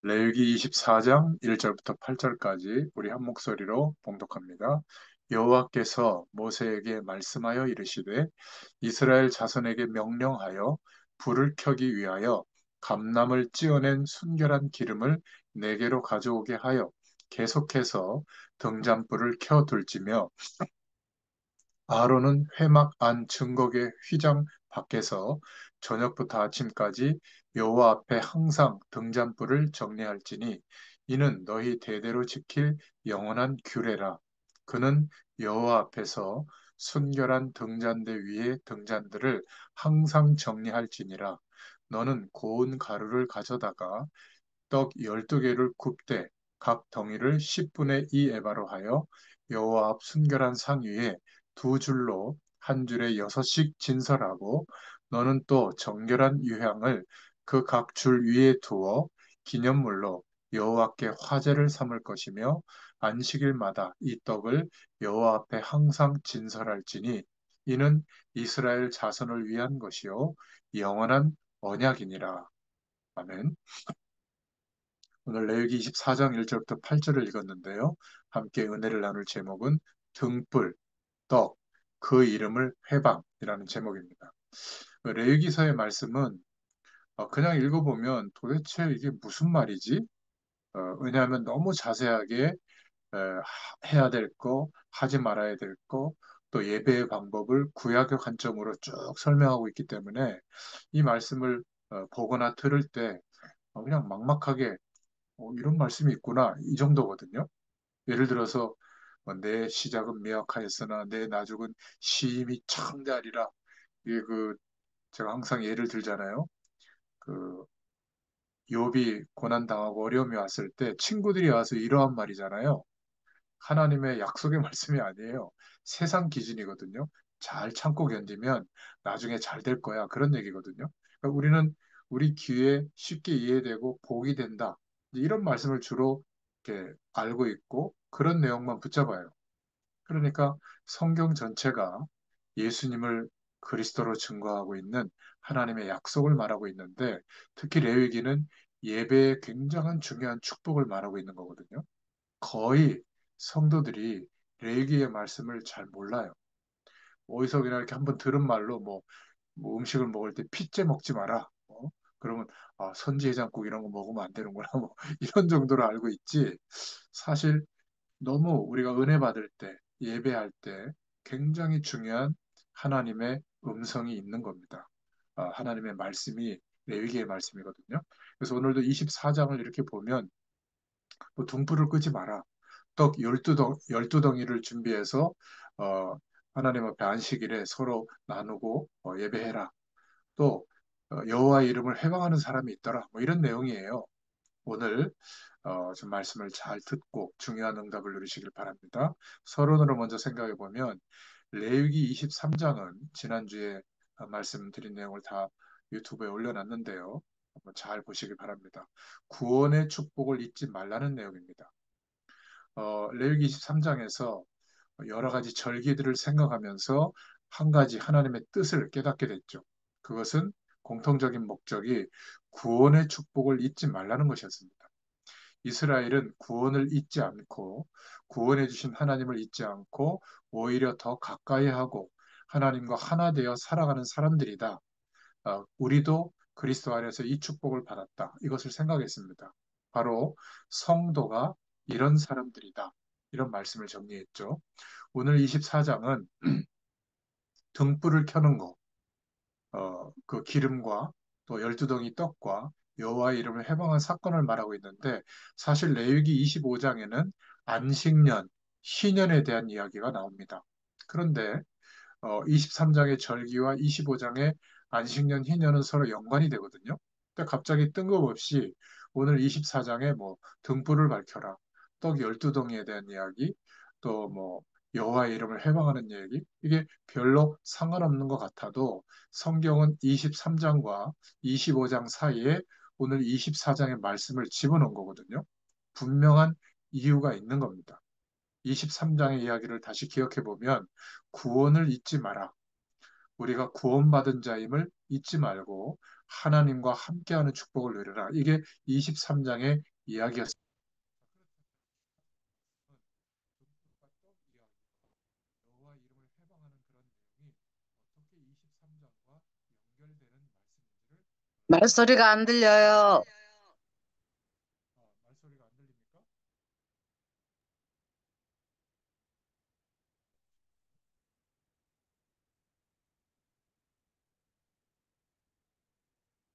레위기 24장 1절부터 8절까지 우리 한 목소리로 봉독합니다. 여호와께서 모세에게 말씀하여 이르시되 이스라엘 자손에게 명령하여 불을 켜기 위하여 감람을 찌어낸 순결한 기름을 내게로 가져오게 하여 계속해서 등잔불을 켜 둘지며 아론은 회막 안 증거계 휘장 밖에서 저녁부터 아침까지 여호와 앞에 항상 등잔불을 정리할지니 이는 너희 대대로 지킬 영원한 규례라. 그는 여호와 앞에서 순결한 등잔대 위에 등잔들을 항상 정리할지니라. 너는 고운 가루를 가져다가 떡 12개를 굽되 각 덩이를 10분의 2 에바로 하여 여호와 앞 순결한 상 위에 두 줄로 한 줄에 6씩 진설하고 너는 또 정결한 유향을 그 각 줄 위에 두어 기념물로 여호와께 화제를 삼을 것이며 안식일마다 이 떡을 여호와 앞에 항상 진설할지니 이는 이스라엘 자손을 위한 것이요 영원한 언약이니라. 아멘. 오늘 레위기 24장 1절부터 8절을 읽었는데요. 함께 은혜를 나눌 제목은 등불, 떡, 그 이름을 회방이라는 제목입니다. 레위기서의 말씀은 그냥 읽어보면 도대체 이게 무슨 말이지? 왜냐하면 너무 자세하게 해야 될 거, 하지 말아야 될 거, 또 예배의 방법을 구약의 관점으로 쭉 설명하고 있기 때문에 이 말씀을 보거나 들을 때 그냥 막막하게 이런 말씀이 있구나 이 정도거든요. 예를 들어서 내 시작은 미약하였으나 내 나중은 심히 창대하리라. 이게 제가 항상 예를 들잖아요. 그 욥이 고난 당하고 어려움이 왔을 때 친구들이 와서 이러한 말이잖아요. 하나님의 약속의 말씀이 아니에요. 세상 기준이거든요. 잘 참고 견디면 나중에 잘 될 거야. 그런 얘기거든요. 그러니까 우리는 우리 귀에 쉽게 이해되고 복이 된다. 이런 말씀을 주로 이렇게 알고 있고 그런 내용만 붙잡아요. 그러니까 성경 전체가 예수님을 그리스도로 증거하고 있는 하나님의 약속을 말하고 있는데 특히 레위기는 예배의 굉장한 중요한 축복을 말하고 있는 거거든요. 거의 성도들이 레위기의 말씀을 잘 몰라요. 어디서 그냥 이렇게 한번 들은 말로 뭐 음식을 먹을 때 핏째 먹지 마라. 그러면 선지해장국 이런 거 먹으면 안 되는구나. 뭐 이런 정도로 알고 있지. 사실 너무 우리가 은혜 받을 때, 예배할 때 굉장히 중요한 하나님의 음성이 있는 겁니다. 하나님의 말씀이 레위기의 말씀이거든요. 그래서 오늘도 24장을 이렇게 보면 뭐 등불을 끄지 마라. 떡 12덩이를 준비해서 어, 하나님 앞에 안식일에 서로 나누고 예배해라. 또 여호와의 이름을 회방하는 사람이 있더라. 뭐 이런 내용이에요. 오늘 좀 말씀을 잘 듣고 중요한 응답을 누리시길 바랍니다. 서론으로 먼저 생각해 보면 레위기 23장은 지난주에 말씀드린 내용을 다 유튜브에 올려놨는데요. 한번 잘 보시길 바랍니다. 구원의 축복을 잊지 말라는 내용입니다. 레위기 23장에서 여러 가지 절기들을 생각하면서 한 가지 하나님의 뜻을 깨닫게 됐죠. 그것은 공통적인 목적이 구원의 축복을 잊지 말라는 것이었습니다. 이스라엘은 구원을 잊지 않고 구원해 주신 하나님을 잊지 않고 오히려 더 가까이 하고 하나님과 하나 되어 살아가는 사람들이다. 우리도 그리스도 안에서 이 축복을 받았다. 이것을 생각했습니다. 바로 성도가 이런 사람들이다. 이런 말씀을 정리했죠. 오늘 24장은 등불을 켜는 거, 그 기름과 또 12덩이 떡과 여호와의 이름을 해방한 사건을 말하고 있는데 사실 레위기 25장에는 안식년, 희년에 대한 이야기가 나옵니다. 그런데 23장의 절기와 25장의 안식년, 희년은 서로 연관이 되거든요. 근데 갑자기 뜬금없이 오늘 24장에 뭐 등불을 밝혀라, 떡 12덩이에 대한 이야기, 또 뭐 여호와의 이름을 회방하는 얘기, 이게 별로 상관없는 것 같아도 성경은 23장과 25장 사이에 오늘 24장의 말씀을 집어넣은 거거든요. 분명한 이유가 있는 겁니다. 23장의 이야기를 다시 기억해 보면 구원을 잊지 마라. 우리가 구원받은 자임을 잊지 말고 하나님과 함께하는 축복을 누려라. 이게 23장의 이야기였습니다. 여호와 이름을 회방하는 그런 내용이 어떻게 23장과 연결되는 말씀인지를 말소리가 안 들려요. 말소리가 안 들립니까?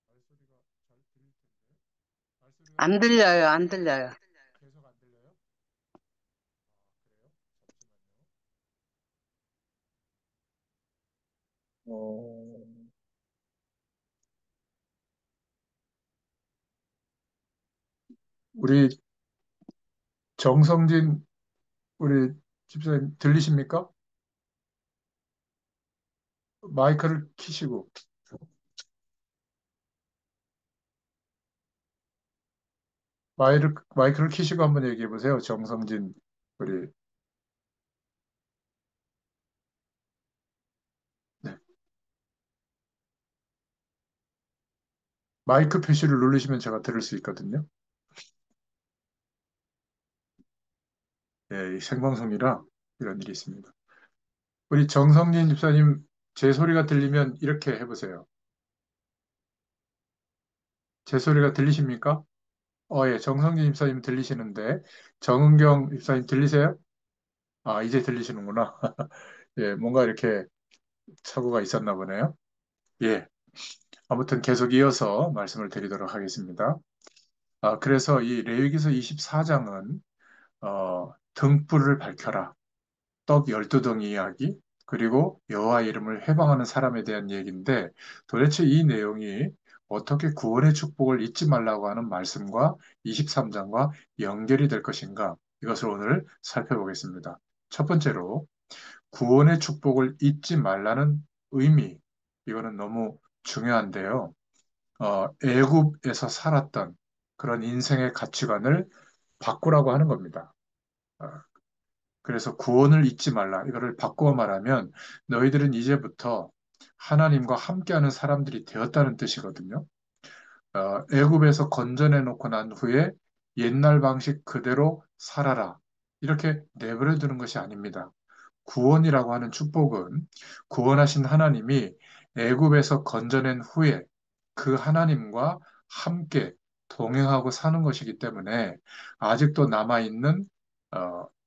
말소리가 잘 들릴 텐데. 말소리가 안 들리지 않아요? 들려요. 안 들려요. 계속 안 들려요? 그래요? 잠시만요. 어, 우리 정성진 우리 집사님 들리십니까? 마이크를 키시고 마이크를 키시고 한번 얘기해 보세요. 정성진 우리 네. 마이크 표시를 누르시면 제가 들을 수 있거든요. 예, 이 생방송이라 이런 일이 있습니다. 우리 정성진 집사님 제 소리가 들리면 이렇게 해보세요. 제 소리가 들리십니까? 예, 정성진 집사님 들리시는데 정은경 집사님 들리세요? 아, 이제 들리시는구나. 예, 뭔가 이렇게 착오가 있었나 보네요. 예, 아무튼 계속 이어서 말씀을 드리도록 하겠습니다. 그래서 이 레위기서 24장은 등불을 밝혀라. 떡 12덩이 이야기, 그리고 여호와 이름을 회방하는 사람에 대한 얘기인데 도대체 이 내용이 어떻게 구원의 축복을 잊지 말라고 하는 말씀과 23장과 연결이 될 것인가? 이것을 오늘 살펴보겠습니다. 첫 번째로 구원의 축복을 잊지 말라는 의미, 이거는 너무 중요한데요. 애굽에서 살았던 그런 인생의 가치관을 바꾸라고 하는 겁니다. 어, 그래서 구원을 잊지 말라. 이거를 바꾸어 말하면 너희들은 이제부터 하나님과 함께하는 사람들이 되었다는 뜻이거든요. 애굽에서 건져내 놓고 난 후에 옛날 방식 그대로 살아라. 이렇게 내버려 두는 것이 아닙니다. 구원이라고 하는 축복은 구원하신 하나님이 애굽에서 건져낸 후에 그 하나님과 함께 동행하고 사는 것이기 때문에 아직도 남아있는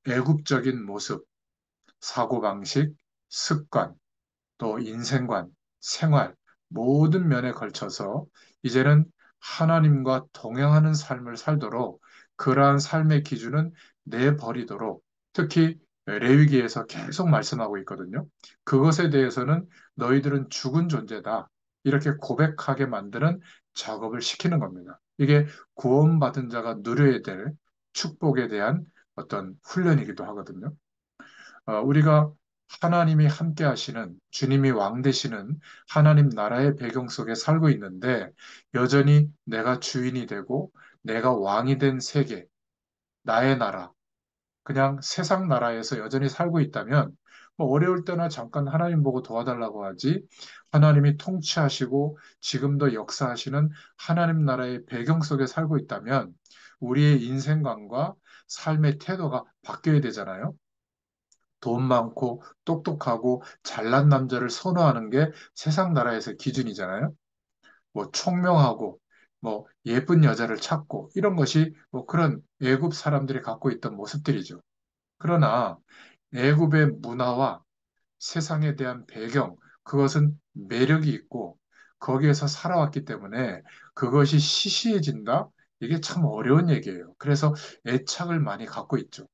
애굽적인 모습, 사고방식, 습관, 또 인생관, 생활, 모든 면에 걸쳐서 이제는 하나님과 동행하는 삶을 살도록 그러한 삶의 기준은 내버리도록 특히 레위기에서 계속 말씀하고 있거든요. 그것에 대해서는 너희들은 죽은 존재다. 이렇게 고백하게 만드는 작업을 시키는 겁니다. 이게 구원받은 자가 누려야 될 축복에 대한 어떤 훈련이기도 하거든요. 우리가 하나님이 함께 하시는, 주님이 왕 되시는 하나님 나라의 배경 속에 살고 있는데, 여전히 내가 주인이 되고, 내가 왕이 된 세계, 나의 나라, 그냥 세상 나라에서 여전히 살고 있다면, 뭐 어려울 때나 잠깐 하나님 보고 도와달라고 하지, 하나님이 통치하시고 지금도 역사하시는 하나님 나라의 배경 속에 살고 있다면, 우리의 인생관과 삶의 태도가 바뀌어야 되잖아요. 돈 많고 똑똑하고 잘난 남자를 선호하는 게 세상 나라에서 기준이잖아요. 뭐 총명하고 뭐 예쁜 여자를 찾고 이런 것이 뭐 그런 애굽 사람들이 갖고 있던 모습들이죠. 그러나 애굽의 문화와 세상에 대한 배경, 그것은 매력이 있고 거기에서 살아왔기 때문에 그것이 시시해진다? 이게 참 어려운 얘기예요. 그래서 애착을 많이 갖고 있죠.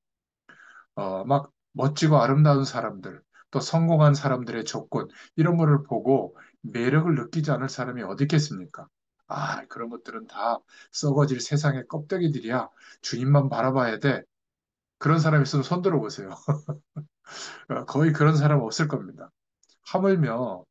막 멋지고 아름다운 사람들, 또 성공한 사람들의 조건, 이런 거를 보고 매력을 느끼지 않을 사람이 어디 있겠습니까? 그런 것들은 다 썩어질 세상의 껍데기들이야. 주님만 바라봐야 돼. 그런 사람 있으면 손 들어보세요. 거의 그런 사람 없을 겁니다. 하물며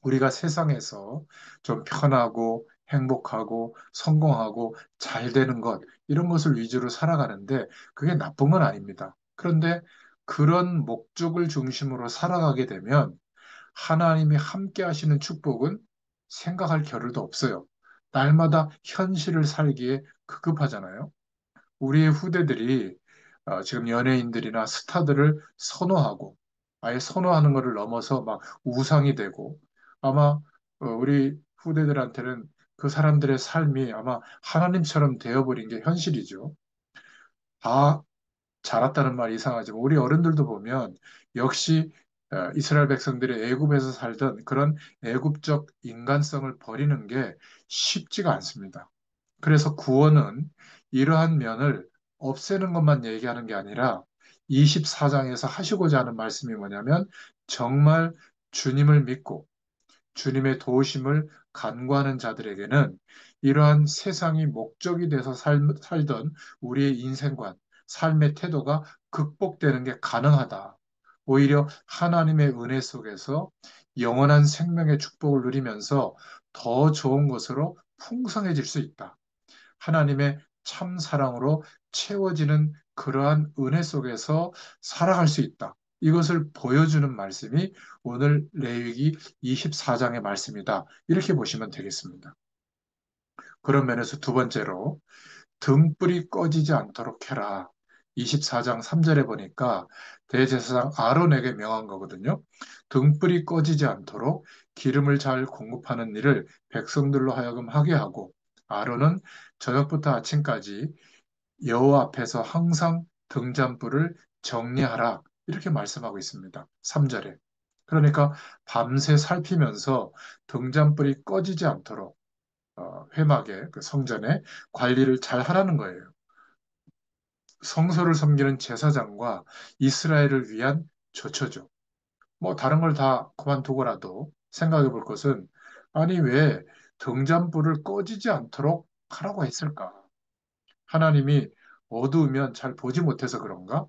우리가 세상에서 좀 편하고 행복하고 성공하고 잘 되는 것, 이런 것을 위주로 살아가는데 그게 나쁜 건 아닙니다. 그런데 그런 목적을 중심으로 살아가게 되면 하나님이 함께 하시는 축복은 생각할 겨를도 없어요. 날마다 현실을 살기에 급급하잖아요. 우리의 후대들이 지금 연예인들이나 스타들을 선호하고 아예 선호하는 것을 넘어서 막 우상이 되고 아마 우리 후대들한테는 그 사람들의 삶이 아마 하나님처럼 되어버린 게 현실이죠. 다 자랐다는 말이 이상하지만 우리 어른들도 보면 역시 이스라엘 백성들이 애굽에서 살던 그런 애굽적 인간성을 버리는 게 쉽지가 않습니다. 그래서 구원은 이러한 면을 없애는 것만 얘기하는 게 아니라 24장에서 하시고자 하는 말씀이 뭐냐면 정말 주님을 믿고 주님의 도우심을 간구하는 자들에게는 이러한 세상이 목적이 돼서 살던 우리의 인생관, 삶의 태도가 극복되는 게 가능하다. 오히려 하나님의 은혜 속에서 영원한 생명의 축복을 누리면서 더 좋은 것으로 풍성해질 수 있다. 하나님의 참 사랑으로 채워지는 그러한 은혜 속에서 살아갈 수 있다. 이것을 보여주는 말씀이 오늘 레위기 24장의 말씀이다. 이렇게 보시면 되겠습니다. 그런 면에서 두 번째로 등불이 꺼지지 않도록 해라. 24장 3절에 보니까 대제사장 아론에게 명한 거거든요. 등불이 꺼지지 않도록 기름을 잘 공급하는 일을 백성들로 하여금 하게 하고 아론은 저녁부터 아침까지 여호와 앞에서 항상 등잔불을 정리하라. 이렇게 말씀하고 있습니다. 3절에. 그러니까 밤새 살피면서 등잔불이 꺼지지 않도록 회막에 그 성전에 관리를 잘 하라는 거예요. 성소를 섬기는 제사장과 이스라엘을 위한 조처죠. 뭐 다른 걸 다 그만두고라도 생각해 볼 것은 아니 왜 등잔불을 꺼지지 않도록 하라고 했을까? 하나님이 어두우면 잘 보지 못해서 그런가?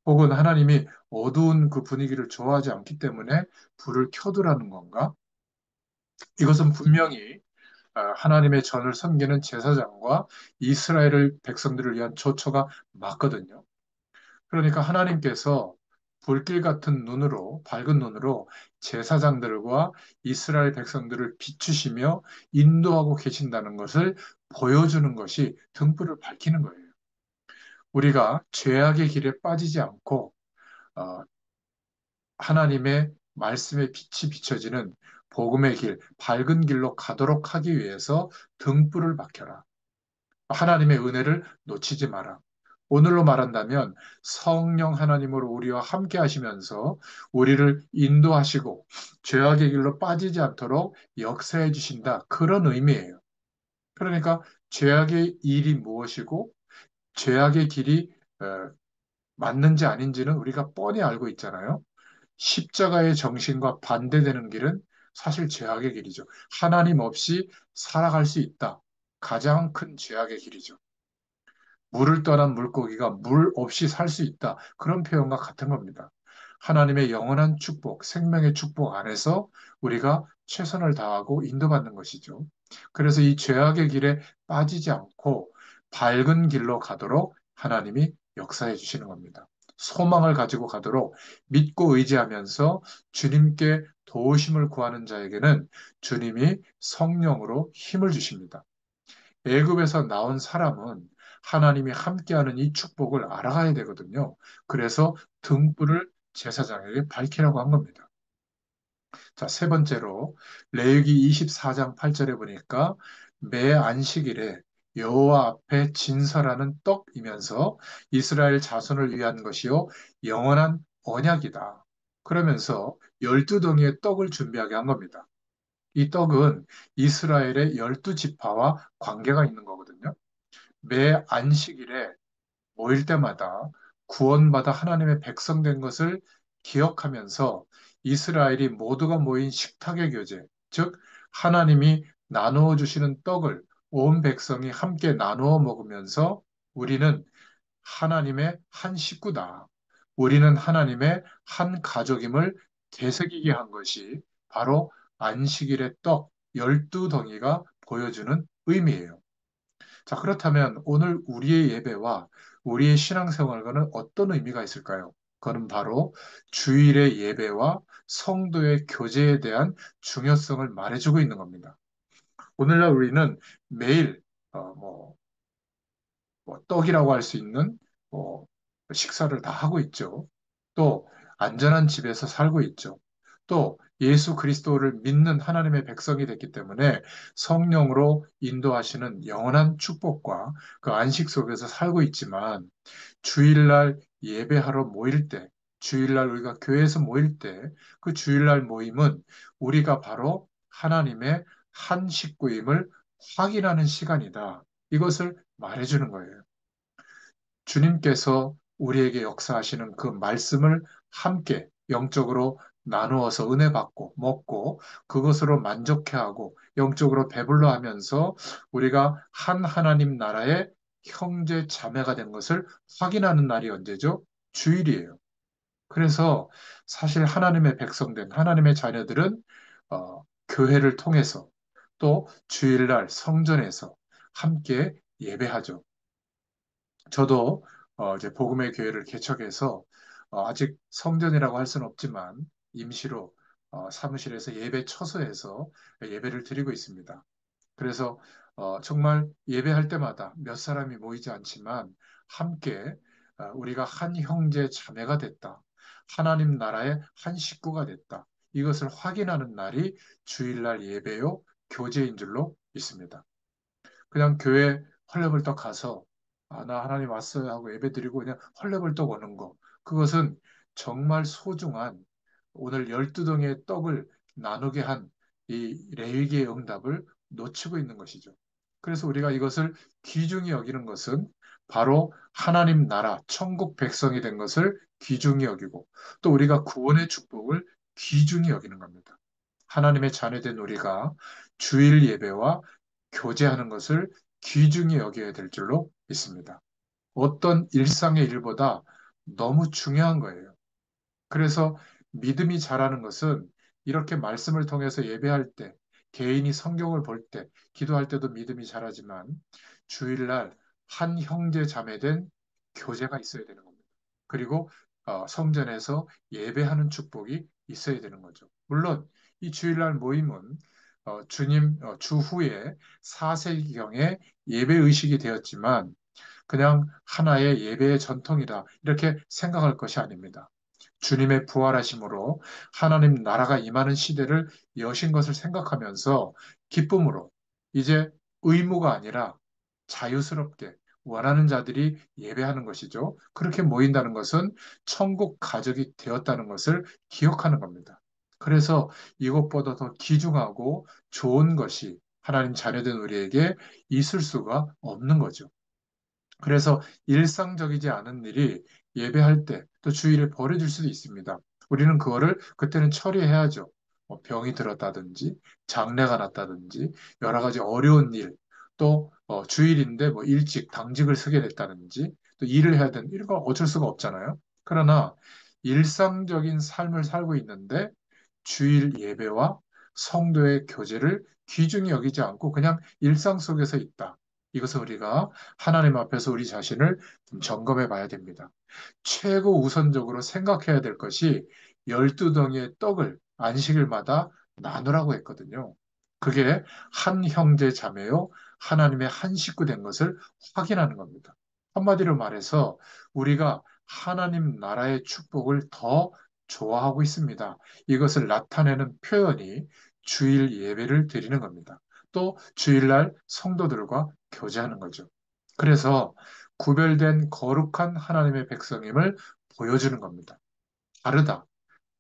혹은 하나님이 어두운 그 분위기를 좋아하지 않기 때문에 불을 켜두라는 건가? 이것은 분명히 하나님의 전을 섬기는 제사장과 이스라엘을 백성들을 위한 조처가 맞거든요. 그러니까 하나님께서 불길 같은 눈으로, 밝은 눈으로 제사장들과 이스라엘 백성들을 비추시며 인도하고 계신다는 것을 보여주는 것이 등불을 밝히는 거예요. 우리가 죄악의 길에 빠지지 않고 어, 하나님의 말씀의 빛이 비춰지는 복음의 길, 밝은 길로 가도록 하기 위해서 등불을 밝혀라. 하나님의 은혜를 놓치지 마라. 오늘로 말한다면 성령 하나님으로 우리와 함께 하시면서 우리를 인도하시고 죄악의 길로 빠지지 않도록 역사해 주신다. 그런 의미예요. 그러니까 죄악의 일이 무엇이고 죄악의 길이 맞는지 아닌지는 우리가 뻔히 알고 있잖아요. 십자가의 정신과 반대되는 길은 사실 죄악의 길이죠. 하나님 없이 살아갈 수 있다. 가장 큰 죄악의 길이죠. 물을 떠난 물고기가 물 없이 살 수 있다. 그런 표현과 같은 겁니다. 하나님의 영원한 축복, 생명의 축복 안에서 우리가 최선을 다하고 인도받는 것이죠. 그래서 이 죄악의 길에 빠지지 않고 밝은 길로 가도록 하나님이 역사해 주시는 겁니다. 소망을 가지고 가도록 믿고 의지하면서 주님께 도우심을 구하는 자에게는 주님이 성령으로 힘을 주십니다. 애굽에서 나온 사람은 하나님이 함께하는 이 축복을 알아가야 되거든요. 그래서 등불을 제사장에게 밝히라고 한 겁니다. 자, 세 번째로 레위기 24장 8절에 보니까 매 안식일에 여호와 앞에 진설하는 떡이면서 이스라엘 자손을 위한 것이요 영원한 언약이다. 그러면서 12덩이의 떡을 준비하게 한 겁니다. 이 떡은 이스라엘의 12지파와 관계가 있는 거거든요. 매 안식일에 모일 때마다 구원받아 하나님의 백성 된 것을 기억하면서 이스라엘이 모두가 모인 식탁의 교제, 즉 하나님이 나누어 주시는 떡을 온 백성이 함께 나누어 먹으면서 우리는 하나님의 한 식구다. 우리는 하나님의 한 가족임을 되새기게 한 것이 바로 안식일의 떡 12덩이가 보여주는 의미예요. 자, 그렇다면 오늘 우리의 예배와 우리의 신앙생활과는 어떤 의미가 있을까요? 그는 바로 주일의 예배와 성도의 교제에 대한 중요성을 말해주고 있는 겁니다. 오늘날 우리는 매일 뭐 떡이라고 할 수 있는 뭐 식사를 다 하고 있죠. 또 안전한 집에서 살고 있죠. 또 예수 그리스도를 믿는 하나님의 백성이 됐기 때문에 성령으로 인도하시는 영원한 축복과 그 안식 속에서 살고 있지만 주일날 예배하러 모일 때, 주일날 우리가 교회에서 모일 때, 그 주일날 모임은 우리가 바로 하나님의 한 식구임을 확인하는 시간이다. 이것을 말해주는 거예요. 주님께서 우리에게 역사하시는 그 말씀을 함께 영적으로 나누어서 은혜 받고 먹고 그것으로 만족해하고 영적으로 배불러 하면서 우리가 한 하나님 나라의 형제 자매가 된 것을 확인하는 날이 언제죠? 주일이에요. 그래서 사실 하나님의 백성된 하나님의 자녀들은 교회를 통해서 또 주일날 성전에서 함께 예배하죠. 저도 이제 복음의 교회를 개척해서 아직 성전이라고 할 수는 없지만 임시로 사무실에서 예배 처소에서 예배를 드리고 있습니다. 그래서 정말 예배할 때마다 몇 사람이 모이지 않지만 함께 우리가 한 형제 자매가 됐다. 하나님 나라의 한 식구가 됐다. 이것을 확인하는 날이 주일날 예배요 교제인 줄로 믿습니다. 그냥 교회 헐레벌떡 가서 나 하나님 왔어요 하고 예배드리고 그냥 헐레벌떡 오는 거. 그것은 정말 소중한 오늘 12덩이의 떡을 나누게 한 이 레위기의 응답을 놓치고 있는 것이죠. 그래서 우리가 이것을 귀중히 여기는 것은 바로 하나님 나라, 천국 백성이 된 것을 귀중히 여기고 또 우리가 구원의 축복을 귀중히 여기는 겁니다. 하나님의 자녀된 우리가 주일 예배와 교제하는 것을 귀중히 여겨야 될 줄로 믿습니다. 어떤 일상의 일보다 너무 중요한 거예요. 그래서 믿음이 자라는 것은 이렇게 말씀을 통해서 예배할 때, 개인이 성경을 볼 때, 기도할 때도 믿음이 자라지만 주일날 한 형제 자매된 교제가 있어야 되는 겁니다. 그리고 성전에서 예배하는 축복이 있어야 되는 거죠. 물론 이 주일날 모임은 주님 주 후에 4세기경에 예배 의식이 되었지만 그냥 하나의 예배의 전통이다 이렇게 생각할 것이 아닙니다. 주님의 부활하심으로 하나님 나라가 임하는 시대를 여신 것을 생각하면서 기쁨으로 이제 의무가 아니라 자유스럽게 원하는 자들이 예배하는 것이죠. 그렇게 모인다는 것은 천국 가족이 되었다는 것을 기억하는 겁니다. 그래서 이것보다 더 귀중하고 좋은 것이 하나님 자녀된 우리에게 있을 수가 없는 거죠. 그래서 일상적이지 않은 일이 예배할 때 또 주일에 벌어질 수도 있습니다. 우리는 그거를 그때는 처리해야죠. 뭐 병이 들었다든지 장례가 났다든지 여러 가지 어려운 일, 또 주일인데 뭐 일찍 당직을 서게 됐다든지 또 일을 해야 되는 이런 건 어쩔 수가 없잖아요. 그러나 일상적인 삶을 살고 있는데 주일 예배와 성도의 교제를 귀중히 여기지 않고 그냥 일상 속에서 있다. 이것은 우리가 하나님 앞에서 우리 자신을 좀 점검해 봐야 됩니다. 최고 우선적으로 생각해야 될 것이 12덩이의 떡을 안식일마다 나누라고 했거든요. 그게 한 형제 자매요, 하나님의 한 식구 된 것을 확인하는 겁니다. 한마디로 말해서 우리가 하나님 나라의 축복을 더 좋아하고 있습니다. 이것을 나타내는 표현이 주일 예배를 드리는 겁니다. 또 주일날 성도들과 교제하는 거죠. 그래서 구별된 거룩한 하나님의 백성임을 보여주는 겁니다. 다르다.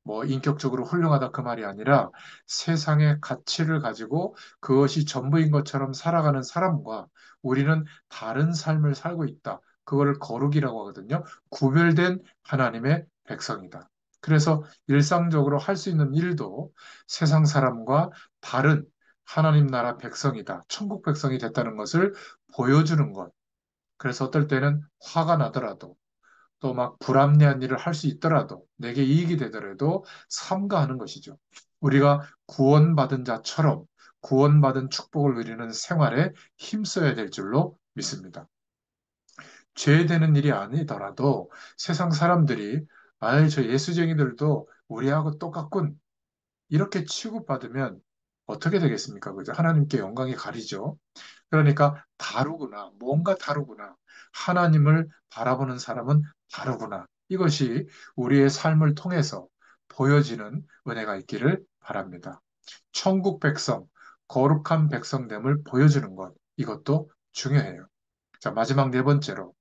뭐 인격적으로 훌륭하다 그 말이 아니라 세상의 가치를 가지고 그것이 전부인 것처럼 살아가는 사람과 우리는 다른 삶을 살고 있다. 그거를 거룩이라고 하거든요. 구별된 하나님의 백성이다. 그래서 일상적으로 할 수 있는 일도 세상 사람과 다른 하나님 나라 백성이다. 천국 백성이 됐다는 것을 보여주는 것. 그래서 어떨 때는 화가 나더라도 또 막 불합리한 일을 할 수 있더라도 내게 이익이 되더라도 삼가하는 것이죠. 우리가 구원받은 자처럼 구원받은 축복을 누리는 생활에 힘써야 될 줄로 믿습니다. 죄되는 일이 아니더라도 세상 사람들이 아이 저 예수쟁이들도 우리하고 똑같군. 이렇게 취급받으면 어떻게 되겠습니까? 그죠? 하나님께 영광이 가리죠. 그러니까 다르구나. 뭔가 다르구나. 하나님을 바라보는 사람은 다르구나. 이것이 우리의 삶을 통해서 보여지는 은혜가 있기를 바랍니다. 천국 백성, 거룩한 백성됨을 보여주는 것. 이것도 중요해요. 자, 마지막 네 번째로.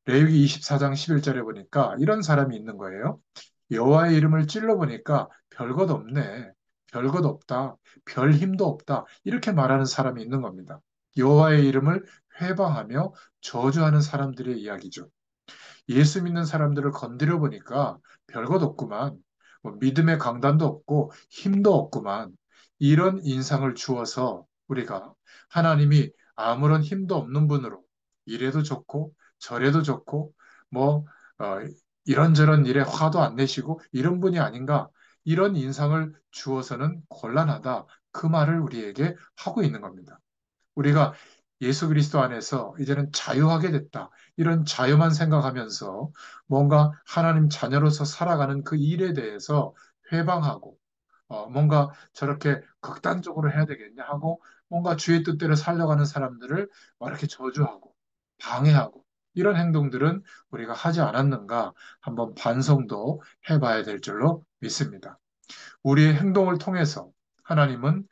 레위기 24장 11절에 보니까 이런 사람이 있는 거예요. 여호와의 이름을 찔러 보니까 별것 없네. 별것 없다. 별 힘도 없다. 이렇게 말하는 사람이 있는 겁니다. 여호와의 이름을 회방하며 저주하는 사람들의 이야기죠. 예수 믿는 사람들을 건드려 보니까 별것 없구만. 뭐 믿음의 강단도 없고 힘도 없구만. 이런 인상을 주어서 우리가 하나님이 아무런 힘도 없는 분으로 이래도 좋고 저래도 좋고 뭐 어, 이런저런 일에 화도 안 내시고 이런 분이 아닌가 이런 인상을 주어서는 곤란하다. 그 말을 우리에게 하고 있는 겁니다. 우리가 예수 그리스도 안에서 이제는 자유하게 됐다. 이런 자유만 생각하면서 뭔가 하나님 자녀로서 살아가는 그 일에 대해서 회방하고 뭔가 저렇게 극단적으로 해야 되겠냐 하고 뭔가 주의 뜻대로 살려가는 사람들을 막 이렇게 저주하고 방해하고 이런 행동들은 우리가 하지 않았는가 한번 반성도 해봐야 될 줄로 믿습니다. 우리의 행동을 통해서 하나님은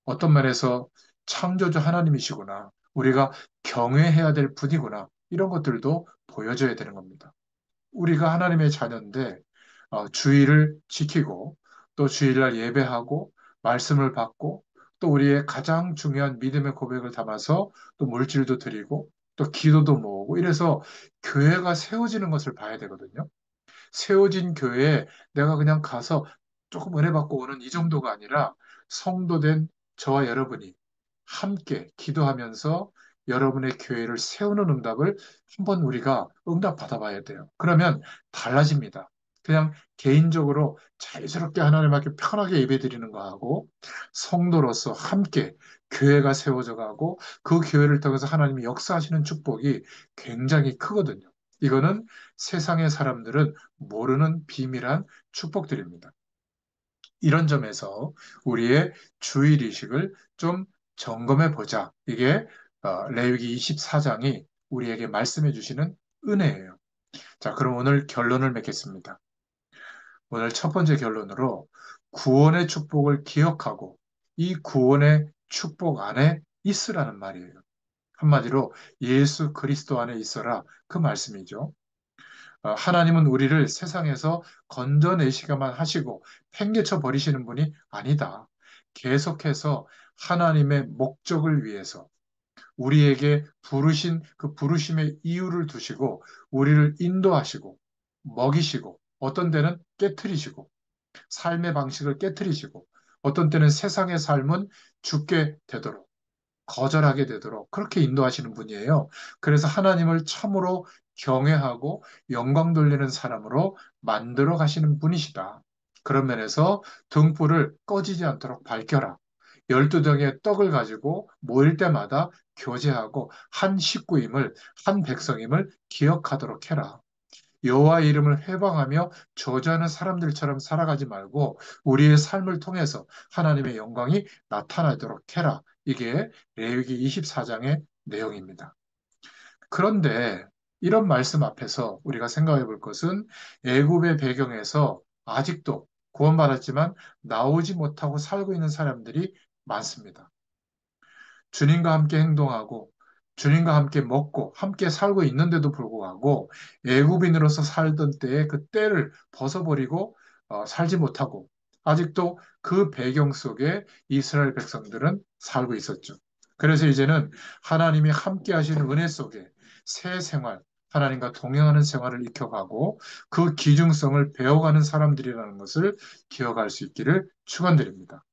어떤 면에서 창조주 하나님이시구나. 우리가 경외해야 될 분이구나. 이런 것들도 보여줘야 되는 겁니다. 우리가 하나님의 자녀인데 주의를 지키고 또 주일날 예배하고 말씀을 받고 또 우리의 가장 중요한 믿음의 고백을 담아서 또 물질도 드리고 또 기도도 모으고 이래서 교회가 세워지는 것을 봐야 되거든요. 세워진 교회에 내가 그냥 가서 조금 은혜 받고 오는 이 정도가 아니라 성도된 저와 여러분이 함께 기도하면서 여러분의 교회를 세우는 응답을 한번 우리가 응답 받아봐야 돼요. 그러면 달라집니다. 그냥 개인적으로 자유스럽게 하나님 앞에 편하게 예배드리는 거하고 성도로서 함께 교회가 세워져 가고 그 교회를 통해서 하나님이 역사하시는 축복이 굉장히 크거든요. 이거는 세상의 사람들은 모르는 비밀한 축복들입니다. 이런 점에서 우리의 주일의식을 좀 점검해 보자. 이게 레위기 24장이 우리에게 말씀해 주시는 은혜예요. 자, 그럼 오늘 결론을 맺겠습니다. 오늘 첫 번째 결론으로 구원의 축복을 기억하고 이 구원의 축복 안에 있으라는 말이에요. 한마디로 예수 그리스도 안에 있어라. 그 말씀이죠. 하나님은 우리를 세상에서 건져내시기만 하시고 팽개쳐 버리시는 분이 아니다. 계속해서 하나님의 목적을 위해서 우리에게 부르신 그 부르심의 이유를 두시고 우리를 인도하시고 먹이시고 어떤 때는 깨뜨리시고 삶의 방식을 깨뜨리시고 어떤 때는 세상의 삶은 죽게 되도록 거절하게 되도록 그렇게 인도하시는 분이에요. 그래서 하나님을 참으로 경외하고 영광 돌리는 사람으로 만들어 가시는 분이시다. 그런 면에서 등불을 꺼지지 않도록 밝혀라. 12덩이의 떡을 가지고 모일 때마다 교제하고 한 식구임을, 한 백성임을 기억하도록 해라. 여호와의 이름을 회방하며 저주하는 사람들처럼 살아가지 말고 우리의 삶을 통해서 하나님의 영광이 나타나도록 해라. 이게 레위기 24장의 내용입니다. 그런데 이런 말씀 앞에서 우리가 생각해 볼 것은 애굽의 배경에서 아직도 구원받았지만 나오지 못하고 살고 있는 사람들이 많습니다. 주님과 함께 행동하고 주님과 함께 먹고 함께 살고 있는데도 불구하고 애굽인으로서 살던 때의 그 때를 벗어버리고 살지 못하고 아직도 그 배경 속에 이스라엘 백성들은 살고 있었죠. 그래서 이제는 하나님이 함께 하시는 은혜 속에 새 생활, 하나님과 동행하는 생활을 익혀가고 그 기중성을 배워가는 사람들이라는 것을 기억할 수 있기를 축원드립니다.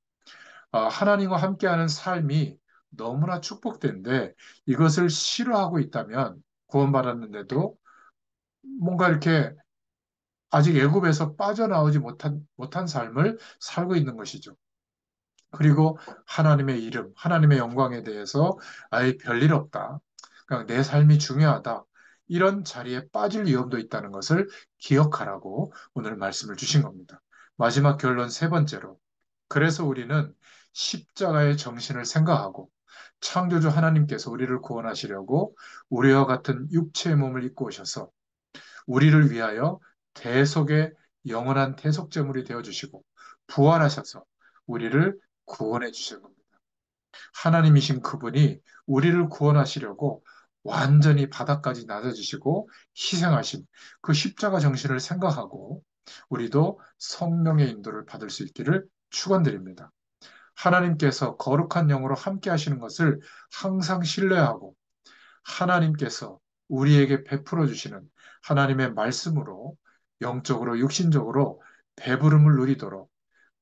하나님과 함께하는 삶이 너무나 축복된데 이것을 싫어하고 있다면 구원받았는데도 뭔가 이렇게 아직 애굽에서 빠져나오지 못한 삶을 살고 있는 것이죠. 그리고 하나님의 이름, 하나님의 영광에 대해서 아예 별일 없다. 그냥 내 삶이 중요하다. 이런 자리에 빠질 위험도 있다는 것을 기억하라고 오늘 말씀을 주신 겁니다. 마지막 결론 세 번째로. 그래서 우리는 십자가의 정신을 생각하고 창조주 하나님께서 우리를 구원하시려고 우리와 같은 육체의 몸을 입고 오셔서 우리를 위하여 대속의 영원한 대속제물이 되어 주시고 부활하셔서 우리를 구원해 주신 겁니다. 하나님이신 그분이 우리를 구원하시려고 완전히 바닥까지 낮아지시고 희생하신 그 십자가 정신을 생각하고 우리도 성령의 인도를 받을 수 있기를 축원드립니다. 하나님께서 거룩한 영으로 함께 하시는 것을 항상 신뢰하고 하나님께서 우리에게 베풀어 주시는 하나님의 말씀으로 영적으로 육신적으로 배부름을 누리도록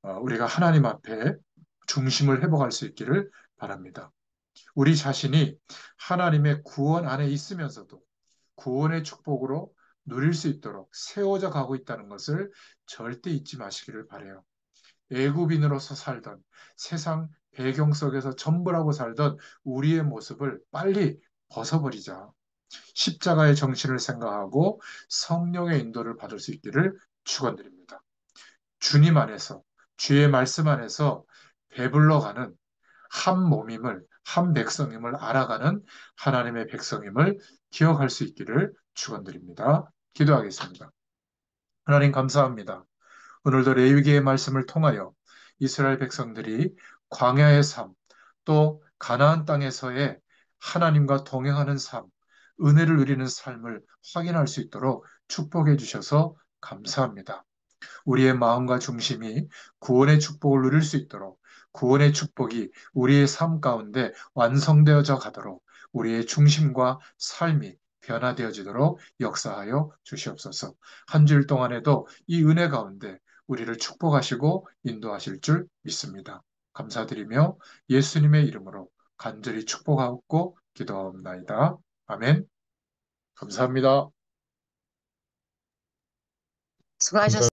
우리가 하나님 앞에 중심을 회복할 수 있기를 바랍니다. 우리 자신이 하나님의 구원 안에 있으면서도 구원의 축복으로 누릴 수 있도록 세워져 가고 있다는 것을 절대 잊지 마시기를 바라요. 애굽인으로서 살던 세상 배경 속에서 전부라고 살던 우리의 모습을 빨리 벗어버리자. 십자가의 정신을 생각하고 성령의 인도를 받을 수 있기를 축원드립니다. 주님 안에서 주의 말씀 안에서 배불러가는 한 몸임을 한 백성임을 알아가는 하나님의 백성임을 기억할 수 있기를 축원드립니다. 기도하겠습니다. 하나님 감사합니다. 오늘도 레위기의 말씀을 통하여 이스라엘 백성들이 광야의 삶, 또 가나안 땅에서의 하나님과 동행하는 삶, 은혜를 누리는 삶을 확인할 수 있도록 축복해 주셔서 감사합니다. 우리의 마음과 중심이 구원의 축복을 누릴 수 있도록 구원의 축복이 우리의 삶 가운데 완성되어져 가도록 우리의 중심과 삶이 변화되어지도록 역사하여 주시옵소서. 한 주일 동안에도 이 은혜 가운데 우리를 축복하시고 인도하실 줄 믿습니다. 감사드리며 예수님의 이름으로 간절히 축복하고 기도하옵나이다. 아멘. 감사합니다. 수고하셨습니다.